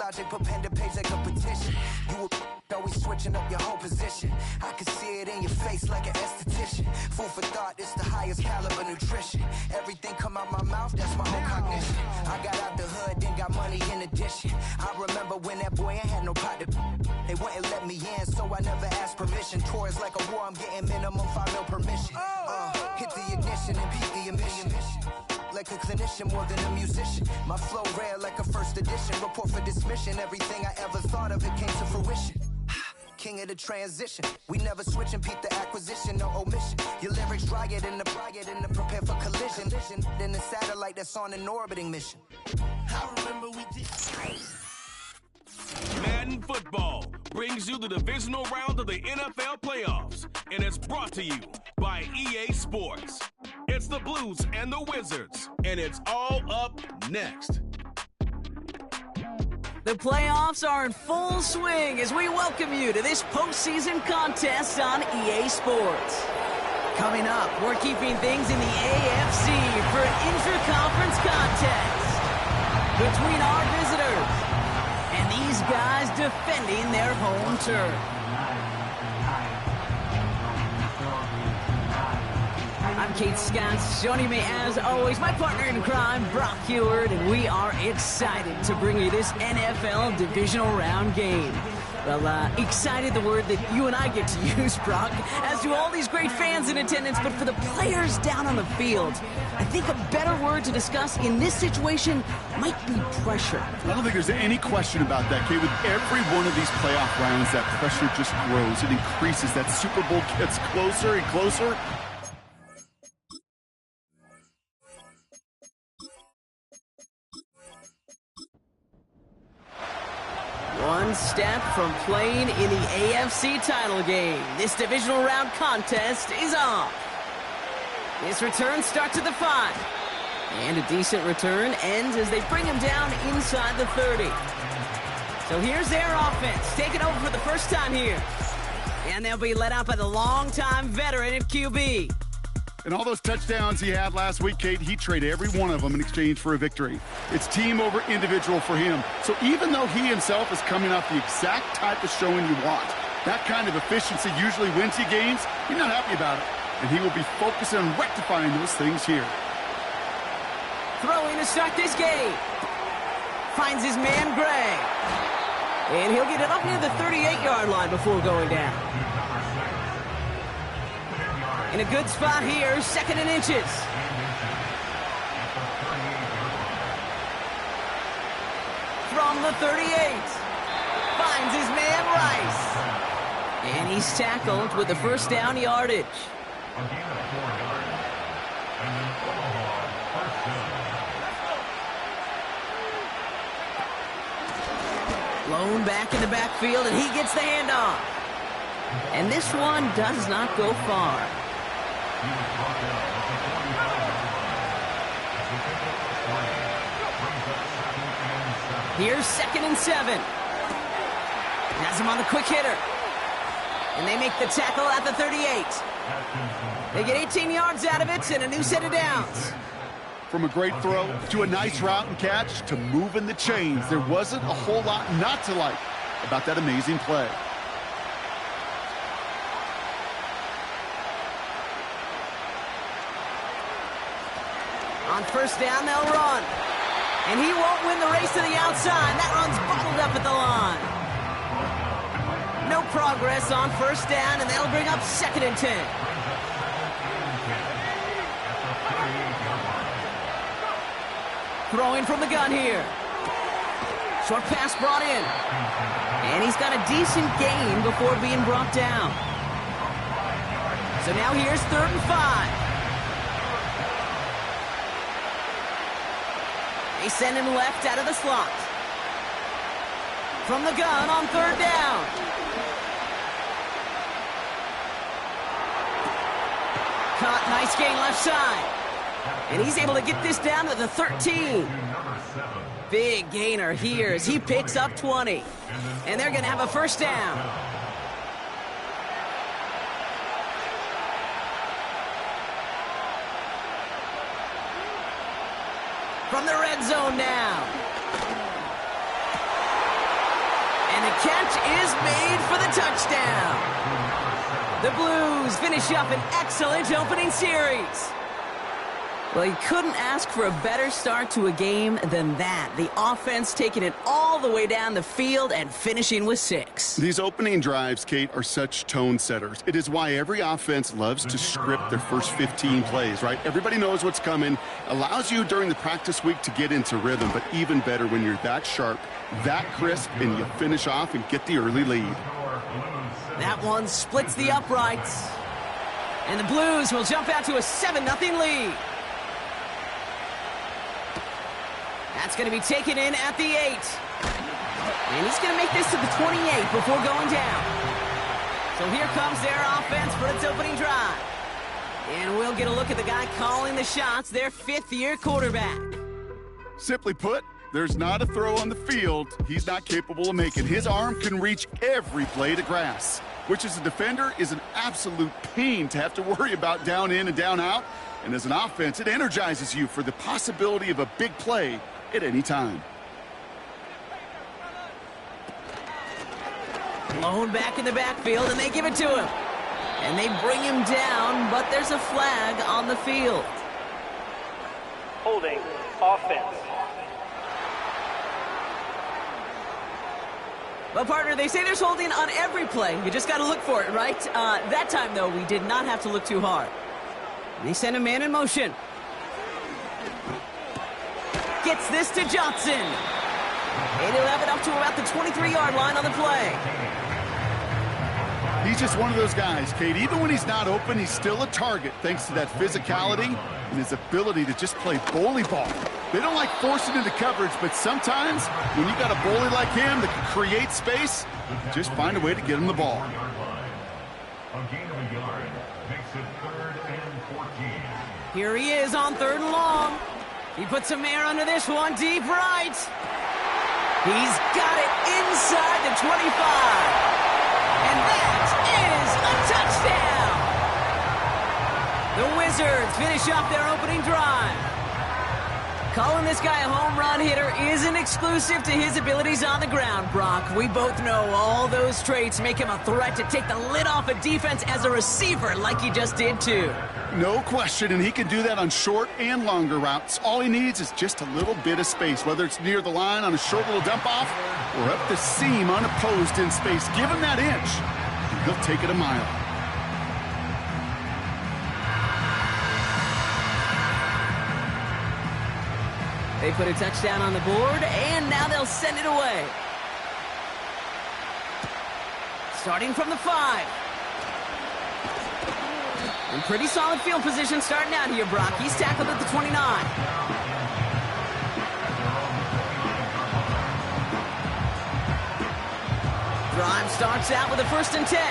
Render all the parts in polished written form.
project, put pen to page like a petition. You were always switching up your whole position. I can see it in your face like an esthetician. Food for thought, it's the highest caliber nutrition. Everything come out my mouth, that's my own cognition. I got out the hood, then got money in addition. I remember when that boy ain't had no pot to. They wouldn't let me in, so I never asked permission. Tours like a war, I'm getting minimum 5 mil permission. Hit the ignition and beat the emission. Like a clinician more than a musician. My flow rare like a first edition. Report for dismission. Everything I ever thought of, it came to fruition. King of the transition. We never switch and peep the acquisition, no omission. Your lyrics drier than the prepare for collision. Then the satellite that's on an orbiting mission. I remember we did. Madden Football brings you the divisional round of the NFL playoffs, and it's brought to you by EA Sports. It's the Blues and the Wizards, and it's all up next. The playoffs are in full swing as we welcome you to this postseason contest on EA Sports. Coming up, we're keeping things in the AFC for an intra-conference contest between our visitors and these guys defending their home turf. I'm Kate Scott, joining me as always, my partner in crime, Brock Heward, and we are excited to bring you this NFL divisional round game. Well, excited, the word that you and I get to use, Brock, as do all these great fans in attendance, but for the players down on the field, I think a better word to discuss in this situation might be pressure. I don't think there's any question about that, Kate. With every one of these playoff rounds, that pressure just grows. It increases. That Super Bowl gets closer and closer. One step from playing in the AFC title game. This divisional round contest is on. This return starts at the 5. And a decent return ends as they bring him down inside the 30. So here's their offense, taking over for the first time here. And they'll be led out by the longtime veteran at QB. And all those touchdowns he had last week, Kate, he traded every one of them in exchange for a victory. It's team over individual for him. So even though he himself is coming off the exact type of showing you want, that kind of efficiency usually wins you games, you're not happy about it. And he will be focusing on rectifying those things here. Throwing to start this game. Finds his man, Gray. And he'll get it up near the 38-yard line before going down. In a good spot here, 2nd and inches. From the 38. Finds his man, Rice. And he's tackled with the first down yardage. Blown back in the backfield, and he gets the handoff. And this one does not go far. Here's 2nd and 7. Has him on the quick hitter. And they make the tackle at the 38. They get 18 yards out of it and a new set of downs. From a great throw to a nice route and catch to moving the chains, there wasn't a whole lot not to like about that amazing play. On first down, they'll run. And he won't win the race to the outside. That run's bottled up at the line. No progress on first down, and they'll bring up 2nd and 10. Throwing from the gun here. Short pass brought in. And he's got a decent gain before being brought down. So now here's 3rd and 5. They send him left out of the slot. From the gun on 3rd down. Caught, nice gain left side. And he's able to get this down to the 13. Big gainer here as he picks up 20. And they're going to have a first down. From the red zone now. catch is made for the touchdown. The Blues finish up an excellent opening series. Well, you couldn't ask for a better start to a game than that. The offense taking it all the way down the field and finishing with 6. These opening drives, Kate, are such tone setters. It is why every offense loves to script their first 15 plays, right? Everybody knows what's coming. Allows you during the practice week to get into rhythm, but even better when you're that sharp, that crisp, and you finish off and get the early lead. That one splits the uprights. And the Blues will jump out to a 7-0 lead. That's going to be taken in at the 8. And he's going to make this to the 28 before going down. So here comes their offense for its opening drive. And we'll get a look at the guy calling the shots, their 5th-year quarterback. Simply put, there's not a throw on the field he's not capable of making. His arm can reach every blade of grass, which as a defender is an absolute pain to have to worry about down in and down out. And as an offense, it energizes you for the possibility of a big play at any time. Blown back in the backfield, and they give it to him. And they bring him down, but there's a flag on the field. Holding offense. Well, partner, they say there's holding on every play. You just got to look for it, right? That time, though, we did not have to look too hard. They send a man in motion. Gets this to Johnson. And he'll have it up to about the 23-yard line on the play. He's just one of those guys, Kate. Even when he's not open, he's still a target thanks to that physicality and his ability to just play bully ball. They don't like forcing into coverage, but sometimes when you got a bully like him that can create space, just find a way to get him the ball. Here he is on 3rd and long. He puts some air under this one, deep right. He's got it inside the 25. And that is a touchdown. The Wizards finish up their opening drive. Calling this guy a home run hitter isn't exclusive to his abilities on the ground, Brock. We both know all those traits make him a threat to take the lid off a defense as a receiver like he just did too. No question, and he can do that on short and longer routes. All he needs is just a little bit of space, whether it's near the line on a short little dump-off or up the seam unopposed in space. Give him that inch, and he'll take it a mile. They put a touchdown on the board, and now they'll send it away. Starting from the 5. In pretty solid field position starting out here, Brock. He's tackled at the 29. Drive starts out with a 1st and 10.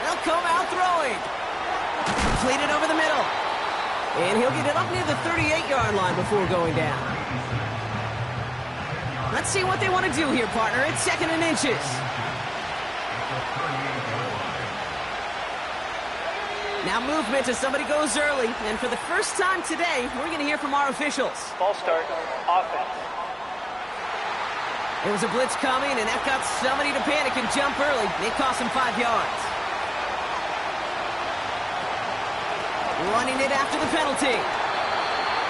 They'll come out throwing. Completed over the middle. And he'll get it up near the 38-yard line before going down. Let's see what they want to do here, partner. It's 2nd and inches. Now movement as somebody goes early. And for the first time today, we're going to hear from our officials. Ball start, offense. There was a blitz coming, and that got somebody to panic and jump early. It cost him 5 yards. Running it after the penalty.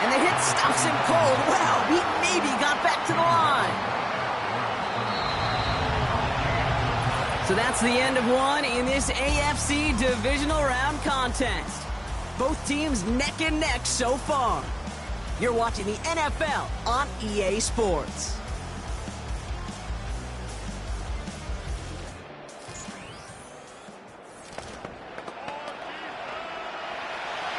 And the hit stops him cold. Wow, he maybe got back to the line. So that's the end of one in this AFC divisional round contest. Both teams neck and neck so far. You're watching the NFL on EA Sports.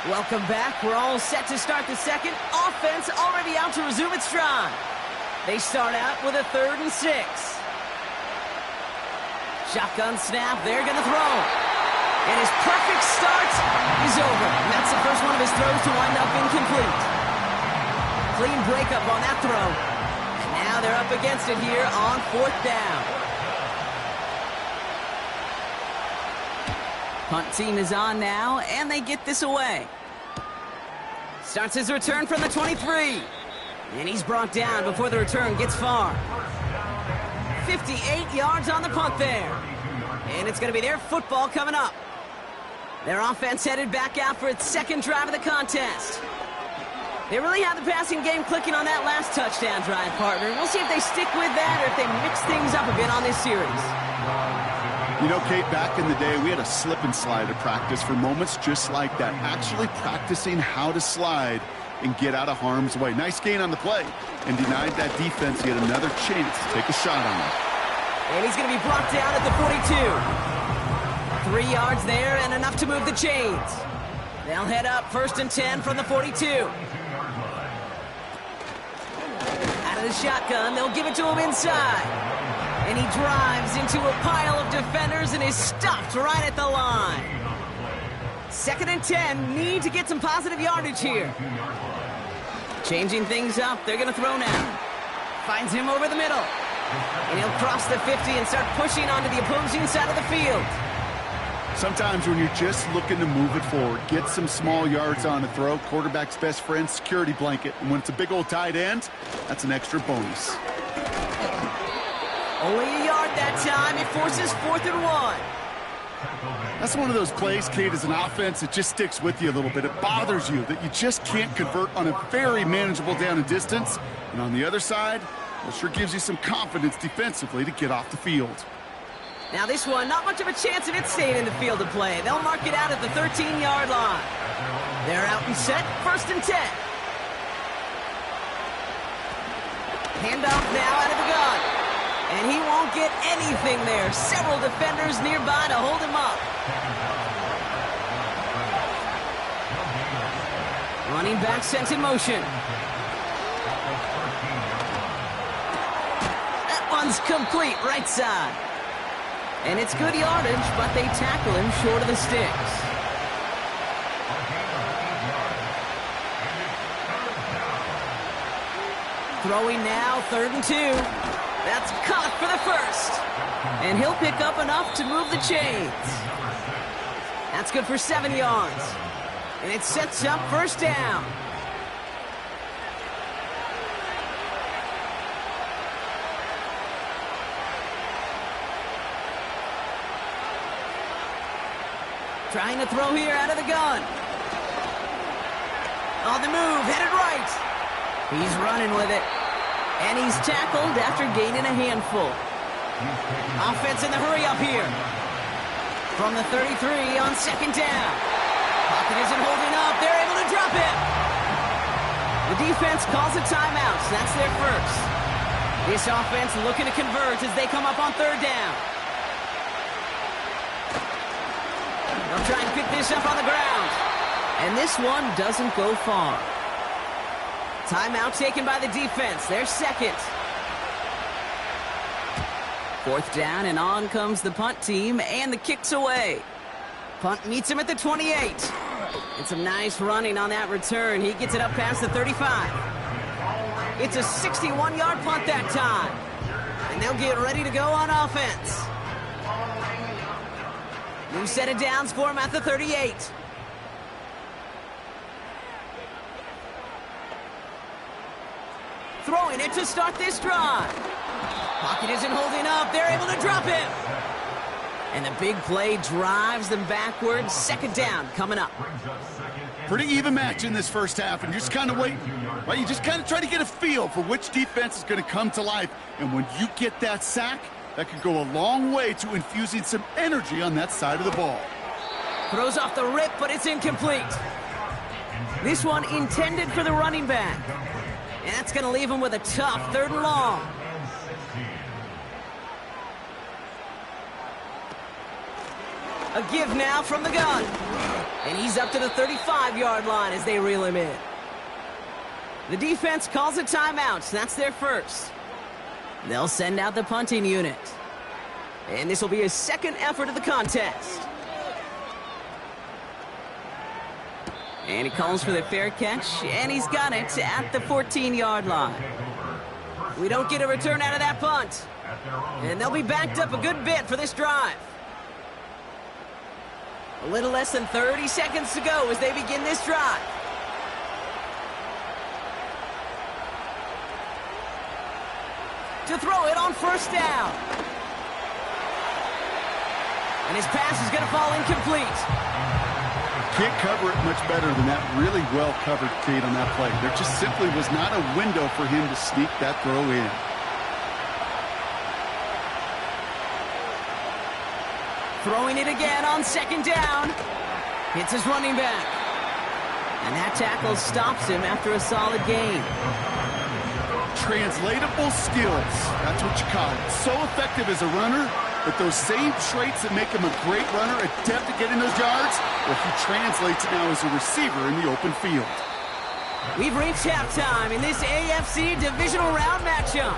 Welcome back. We're all set to start the second. Offense already out to resume its drive. They start out with a 3rd and 6. Shotgun snap. They're going to throw. And his perfect start is over. And that's the first one of his throws to wind up incomplete. Clean breakup on that throw. And now they're up against it here on 4th down. Punt team is on now, and they get this away. Starts his return from the 23. And he's brought down before the return gets far. 58 yards on the punt there. And it's going to be their football coming up. Their offense headed back out for its second drive of the contest. They really have the passing game clicking on that last touchdown drive, partner. We'll see if they stick with that or if they mix things up a bit on this series. You know, Kate, back in the day, we had a slip and slide at practice for moments just like that. Actually practicing how to slide and get out of harm's way. Nice gain on the play and denied that defense yet another chance to take a shot on him. And he's going to be brought down at the 42. 3 yards there and enough to move the chains. They'll head up 1st and 10 from the 42. Out of the shotgun, they'll give it to him inside. And he drives into a pile of defenders and is stopped right at the line. 2nd and 10, need to get some positive yardage here. Changing things up, they're going to throw now. Finds him over the middle. And he'll cross the 50 and start pushing onto the opposing side of the field. Sometimes when you're just looking to move it forward, get some small yards on a throw, quarterback's best friend, security blanket. And when it's a big old tight end, that's an extra bonus. Only a yard that time. It forces 4th and 1. That's one of those plays, Kate, as an offense, it just sticks with you a little bit. It bothers you that you just can't convert on a very manageable down and distance. And on the other side, it sure gives you some confidence defensively to get off the field. Now this one, not much of a chance of it staying in the field of play. They'll mark it out at the 13-yard line. They're out and set, 1st and 10. Handoff now out of the gun. And he won't get anything there. Several defenders nearby to hold him up. Running back sent in motion. That one's complete, right side. And it's good yardage, but they tackle him short of the sticks. Throwing now, 3rd and 2. That's caught for the 1st. And he'll pick up enough to move the chains. That's good for 7 yards. And it sets up 1st down. Trying to throw here out of the gun. On the move, headed right. He's running with it. And he's tackled after gaining a handful. Offense in the hurry up here. From the 33 on 2nd down. Pocket isn't holding up. They're able to drop it. The defense calls a timeout. So that's their 1st. This offense looking to convert as they come up on 3rd down. They'll try and pick this up on the ground. And this one doesn't go far. Timeout taken by the defense. Their 2nd. 4th down, and on comes the punt team, and the kick's away. Punt meets him at the 28. And some nice running on that return. He gets it up past the 35. It's a 61-yard punt that time. And they'll get ready to go on offense. New set of downs for him at the 38. Throwing it to start this drive. Pocket isn't holding up. They're able to drop him. And the big play drives them backwards. 2nd down coming up. Pretty even match in this 1st half, and you're just kind of waiting. Right? You just kind of try to get a feel for which defense is going to come to life. And when you get that sack, that could go a long way to infusing some energy on that side of the ball. Throws off the rip, but it's incomplete. This one intended for the running back. And that's going to leave him with a tough 3rd and long. A give now from the gun. And he's up to the 35-yard line as they reel him in. The defense calls a timeout. That's their 1st. They'll send out the punting unit. And this will be his 2nd effort of the contest. And he calls for the fair catch, and he's got it at the 14-yard line. We don't get a return out of that punt. And they'll be backed up a good bit for this drive. A little less than 30 seconds to go as they begin this drive. to throw it on first down. And his pass is going to fall incomplete. Can't cover it much better than that. Really well covered, Kate, on that play. There just simply was not a window for him to sneak that throw in. Throwing it again on second down. Hits his running back. And that tackle stops him after a solid gain. Translatable skills. That's what you call it. So effective as a runner, but those same traits that make him a great runner, adept at getting those yards, well, he translates it now as a receiver in the open field. We've reached halftime in this AFC divisional round matchup.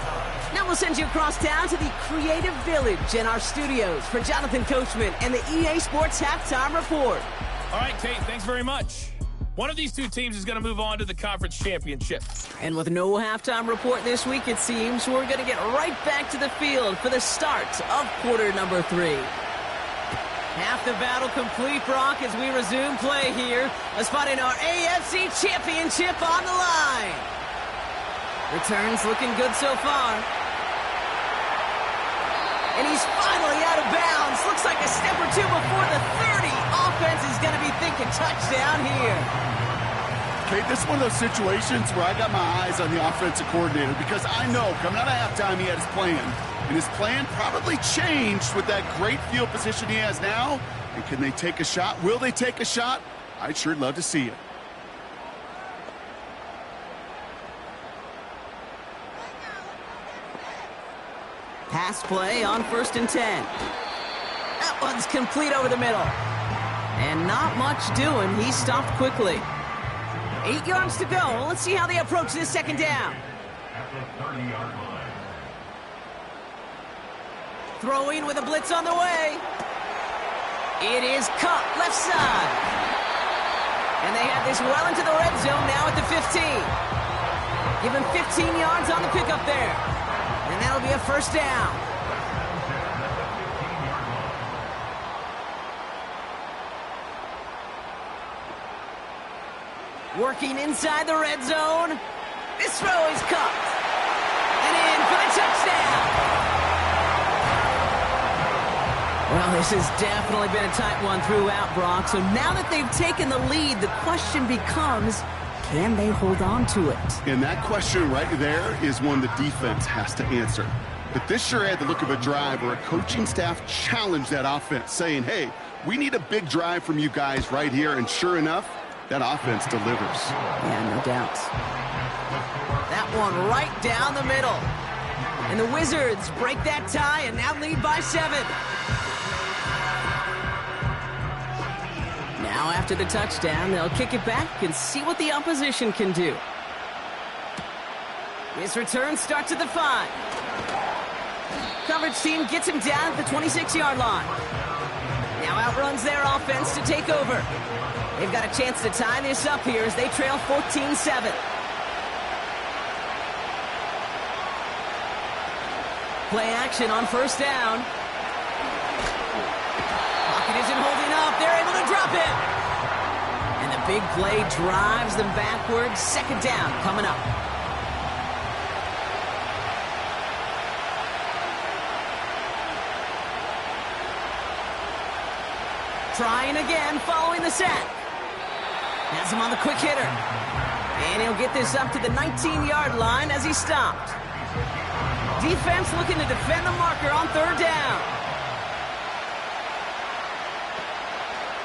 Now we'll send you across town to the Creative Village in our studios for Jonathan Coachman and the EA Sports Halftime Report. All right, Kate, thanks very much. One of these two teams is going to move on to the conference championship. And with no halftime report this week, it seems, we're going to get right back to the field for the start of quarter number 3. Half the battle complete, Brock, as we resume play here. A spot in our AFC championship on the line. Returns looking good so far. And he's finally out of bounds. Looks like a step or two before the 30. Offense is going to be thinking touchdown here. Okay, this is one of those situations where I got my eyes on the offensive coordinator because I know coming out of halftime he had his plan. And his plan probably changed with that great field position he has now. And can they take a shot? Will they take a shot? I'd sure love to see it. Pass play on 1st and 10. That one's complete over the middle. And not much doing. He stopped quickly. 8 yards to go. Let's see how they approach this second down. Throwing with a blitz on the way. It is caught left side. And they have this well into the red zone now at the 15. Give him 15 yards on the pickup there. And that'll be a first down. Working inside the red zone. This throw is caught. And in for the touchdown. Well, this has definitely been a tight one throughout, Brock. So now that they've taken the lead, the question becomes, can they hold on to it? And that question right there is one the defense has to answer. But this sure had the look of a drive where a coaching staff challenged that offense, saying, hey, we need a big drive from you guys right here. And sure enough, that offense delivers. Yeah, no doubt. That one right down the middle. And the Wizards break that tie and now lead by 7. Now after the touchdown, they'll kick it back and see what the opposition can do. This return starts at the 5. Coverage team gets him down at the 26-yard line. Now outruns their offense to take over. They've got a chance to tie this up here as they trail 14-7. Play action on first down. Pocket isn't holding up. They're able to drop it. And the big play drives them backwards. Second down coming up. Trying again following the sack. Has him on the quick hitter. And he'll get this up to the 19-yard line as he stopped. Defense looking to defend the marker on third down.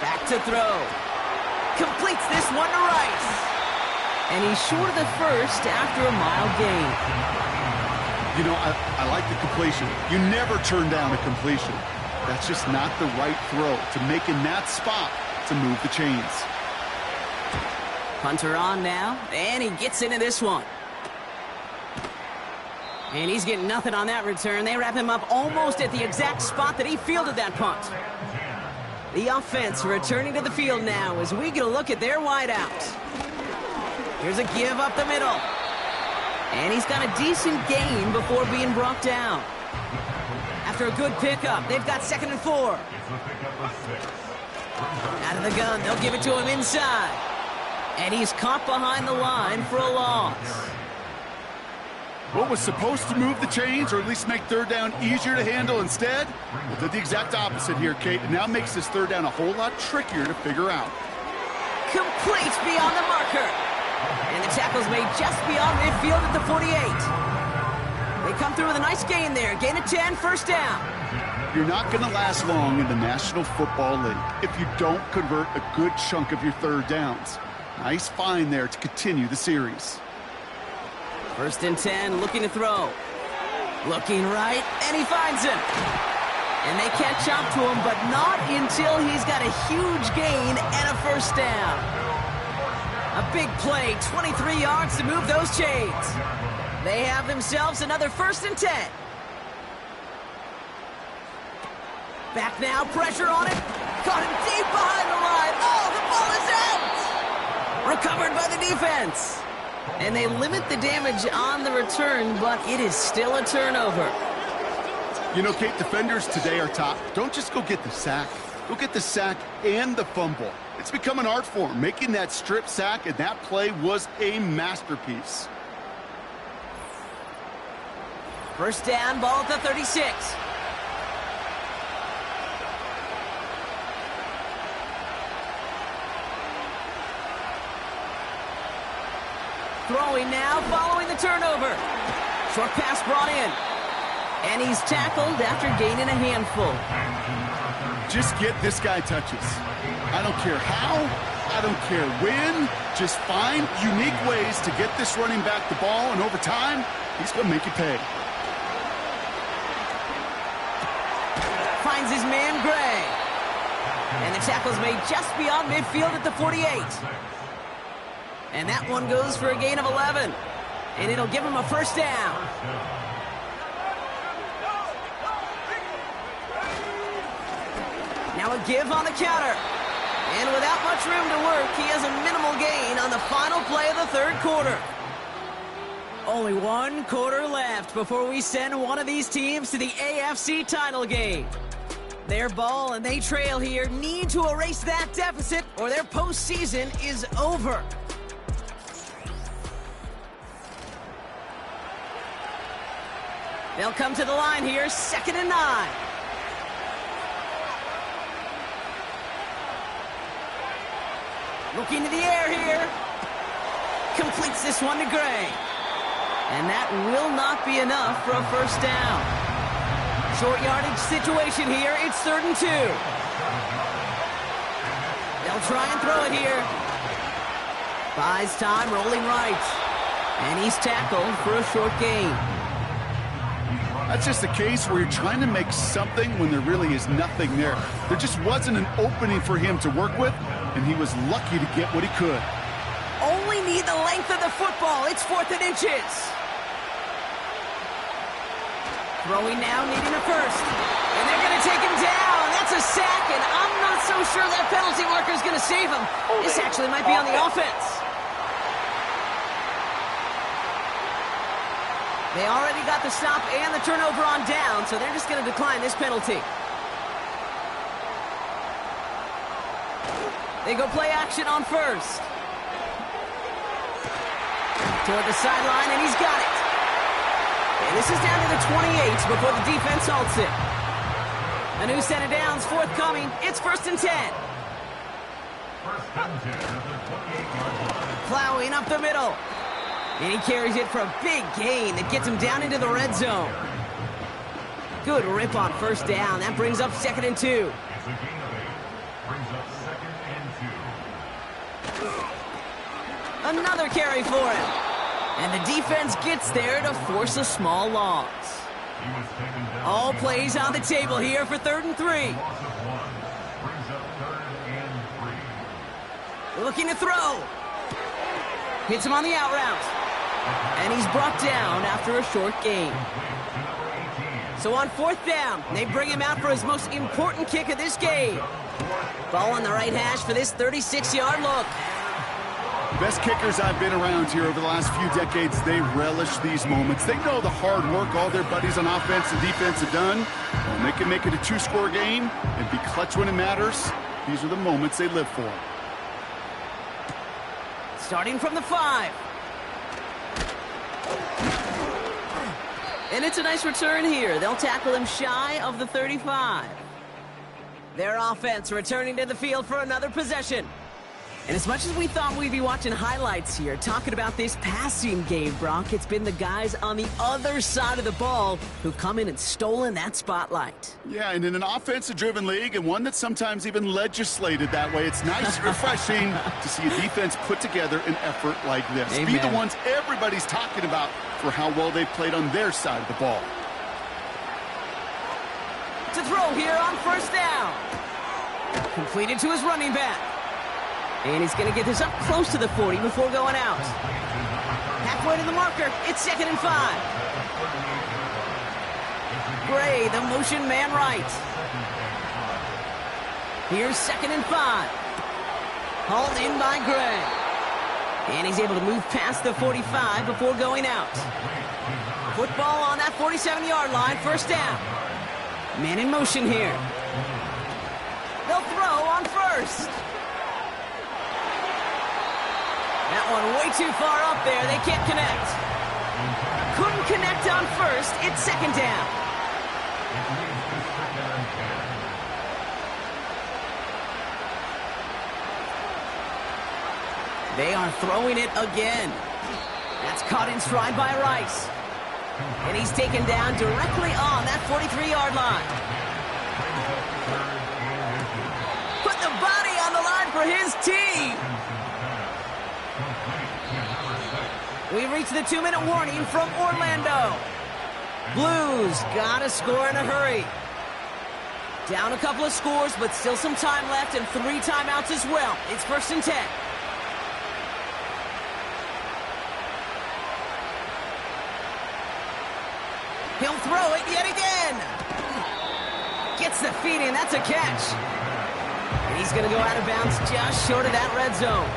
Back to throw. Completes this one to Rice. And he's short of the first after a mild gain. You know, I like the completion. You never turn down a completion. That's just not the right throw to make in that spot to move the chains. Hunter on now, and he gets into this one. And he's getting nothing on that return. They wrap him up almost at the exact spot that he fielded that punt. The offense returning to the field now as we get a look at their wideout. Here's a give up the middle. And he's got a decent gain before being brought down. After a good pickup, they've got 2nd and 4. Out of the gun, they'll give it to him inside. And he's caught behind the line for a loss. What was supposed to move the chains, or at least make third down easier to handle instead, well, did the exact opposite here, Kate, and now makes this third down a whole lot trickier to figure out. Complete beyond the marker. And the tackle's made just beyond midfield at the 48. They come through with a nice gain there. Gain of 10, first down. You're not going to last long in the National Football League if you don't convert a good chunk of your third downs. Nice find there to continue the series. First and 10, looking to throw. Looking right, and he finds him. And they catch up to him, but not until he's got a huge gain and a first down. A big play, 23 yards to move those chains. They have themselves another first and 10. Back now, pressure on it. Caught him deep behind the line. Oh, the ball is out! Recovered by the defense. And they limit the damage on the return, but it is still a turnover. You know, Kate, defenders today are top. Don't just go get the sack. Go get the sack and the fumble. It's become an art form. Making that strip sack and that play was a masterpiece. First down, ball at the 36. Throwing now, following the turnover. Short pass brought in. And he's tackled after gaining a handful. Just get this guy touches. I don't care how, I don't care when. Just find unique ways to get this running back the ball, and over time, he's going to make you pay. Finds his man, Gray. And the tackle's made just beyond midfield at the 48. And that one goes for a gain of 11. And it'll give him a first down. Now a give on the counter. And without much room to work, he has a minimal gain on the final play of the third quarter. Only one quarter left before we send one of these teams to the AFC title game. Their ball and they trail here, need to erase that deficit or their postseason is over. They'll come to the line here, 2nd and 9. Looking to the air here. Completes this one to Gray. And that will not be enough for a first down. Short yardage situation here. It's 3rd and 2. They'll try and throw it here. Buys time, rolling right. And he's tackled for a short gain. That's just a case where you're trying to make something when there really is nothing there. There just wasn't an opening for him to work with, and he was lucky to get what he could. Only need the length of the football. It's 4th and inches. Throwing now, needing a first. And they're going to take him down. That's a sack, and I'm not so sure that penalty marker is going to save him. This actually might be on the offense. They already got the stop and the turnover on down, so they're just going to decline this penalty. They go play action on first. Toward the sideline, and he's got it. And this is down to the 28 before the defense halts it. A new set of downs forthcoming. It's 1st and 10. Plowing up the middle. And he carries it for a big gain that gets him down into the red zone. Good rip on first down. That brings up 2nd and 2. Another carry for him. And the defense gets there to force a small loss. All plays on the table here for 3rd and 3. Looking to throw. Hits him on the out route. And he's brought down after a short gain. So on 4th down, they bring him out for his most important kick of this game. Ball on the right hash for this 36-yard look. Best kickers I've been around here over the last few decades, they relish these moments. They know the hard work all their buddies on offense and defense have done. When they can make it a 2-score game and be clutch when it matters, these are the moments they live for. Starting from the 5. And it's a nice return here. They'll tackle him shy of the 35. Their offense returning to the field for another possession. And as much as we thought we'd be watching highlights here, talking about this passing game, Brock, it's been the guys on the other side of the ball who've come in and stolen that spotlight. Yeah, and in an offensive-driven league, and one that's sometimes even legislated that way, it's nice and refreshing to see a defense put together an effort like this. Amen. Be the ones everybody's talking about for how well they played on their side of the ball. To throw here on first down. Completed to his running back. And he's going to get this up close to the 40 before going out. Halfway to the marker. It's 2nd and 5. Gray, the motion man right. Here's 2nd and 5. Hauled in by Gray. And he's able to move past the 45 before going out. Football on that 47-yard line. First down. Man in motion here. They'll throw on first. That one way too far up there. They can't connect. Couldn't connect on first. It's 2nd down. They are throwing it again. That's caught in stride by Rice. And he's taken down directly on that 43-yard line. Put the body on the line for his team. We've reached the 2-minute warning from Orlando. Blues got to score in a hurry. Down a couple of scores, but still some time left and 3 timeouts as well. It's 1st and 10. He'll throw it yet again. Gets the feet in. That's a catch. And he's going to go out of bounds just short of that red zone.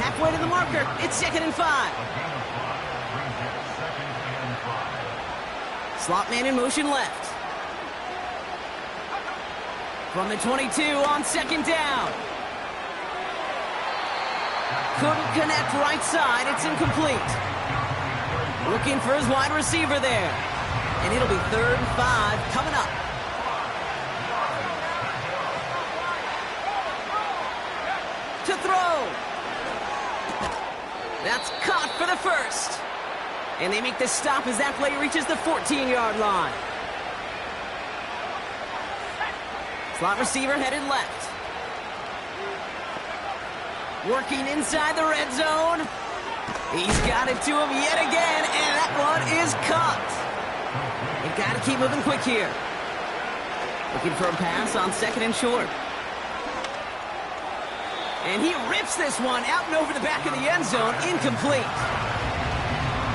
Halfway to the marker. It's 2nd and 5. Slot man in motion left. From the 22 on 2nd down. Couldn't connect right side. It's incomplete. Looking for his wide receiver there. And it'll be 3rd and 5 coming up. To throw. That's caught for the first. And they make the stop as that play reaches the 14-yard line. Slot receiver headed left. Working inside the red zone. He's got it to him yet again, and that one is caught. They've got to keep moving quick here. Looking for a pass on 2nd and short. And he rips this one out and over the back of the end zone. Incomplete.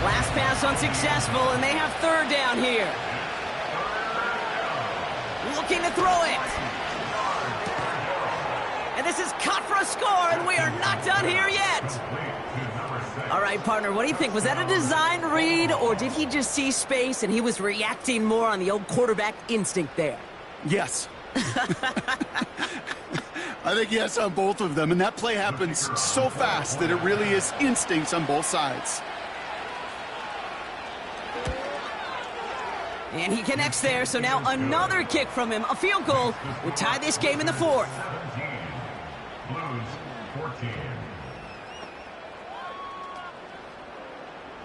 Last pass unsuccessful, and they have 3rd down here. Looking to throw it. And this is caught for a score, and we are not done here yet. All right, partner, what do you think? Was that a design read, or did he just see space and he was reacting more on the old quarterback instinct there? Yes. I think yes on both of them, and that play happens so fast that it really is instincts on both sides. And he connects there, so now another kick from him. A field goal would tie this game in the 4th.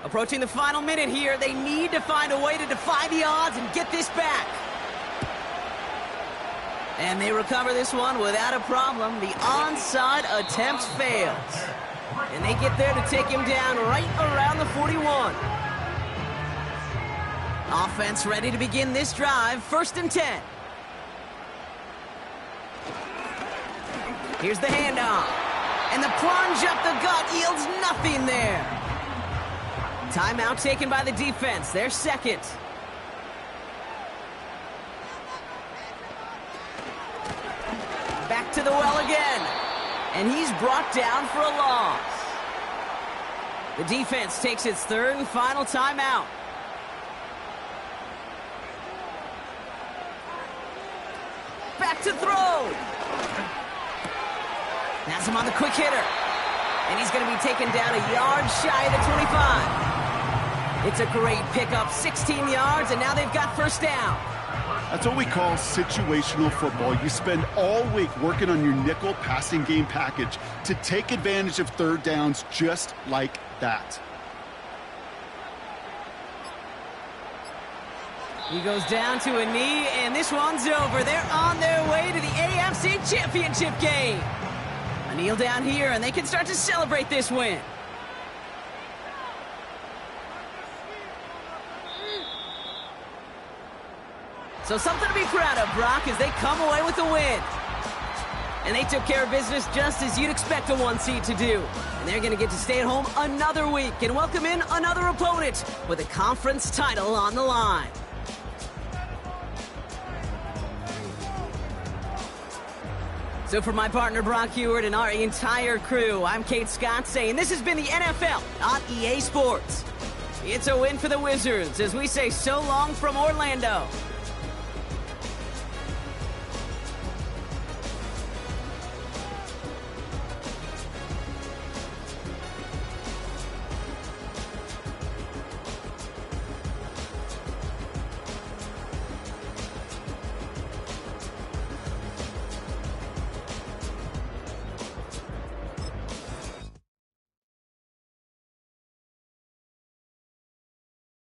Approaching the final minute here, they need to find a way to defy the odds and get this back. And they recover this one without a problem. The onside attempt fails. And they get there to take him down right around the 41. Offense ready to begin this drive. 1st and 10. Here's the handoff. And the plunge up the gut yields nothing there. Timeout taken by the defense. They're 2nd. Back to the well again. And he's brought down for a loss. The defense takes its 3rd and final timeout. Back to throw. Has him on the quick hitter. And he's going to be taken down a yard shy of the 25. It's a great pickup, 16 yards, and now they've got first down. That's what we call situational football. You spend all week working on your nickel passing game package to take advantage of third downs just like that. He goes down to a knee, and this one's over. They're on their way to the AFC Championship game. A kneel down here, and they can start to celebrate this win. So something to be proud of, Brock, as they come away with the win. And they took care of business just as you'd expect a 1 seed to do. And they're going to get to stay at home another week and welcome in another opponent with a conference title on the line. So for my partner, Brock Heward, and our entire crew, I'm Kate Scott saying this has been the NFL on EA Sports. It's a win for the Wizards as we say so long from Orlando.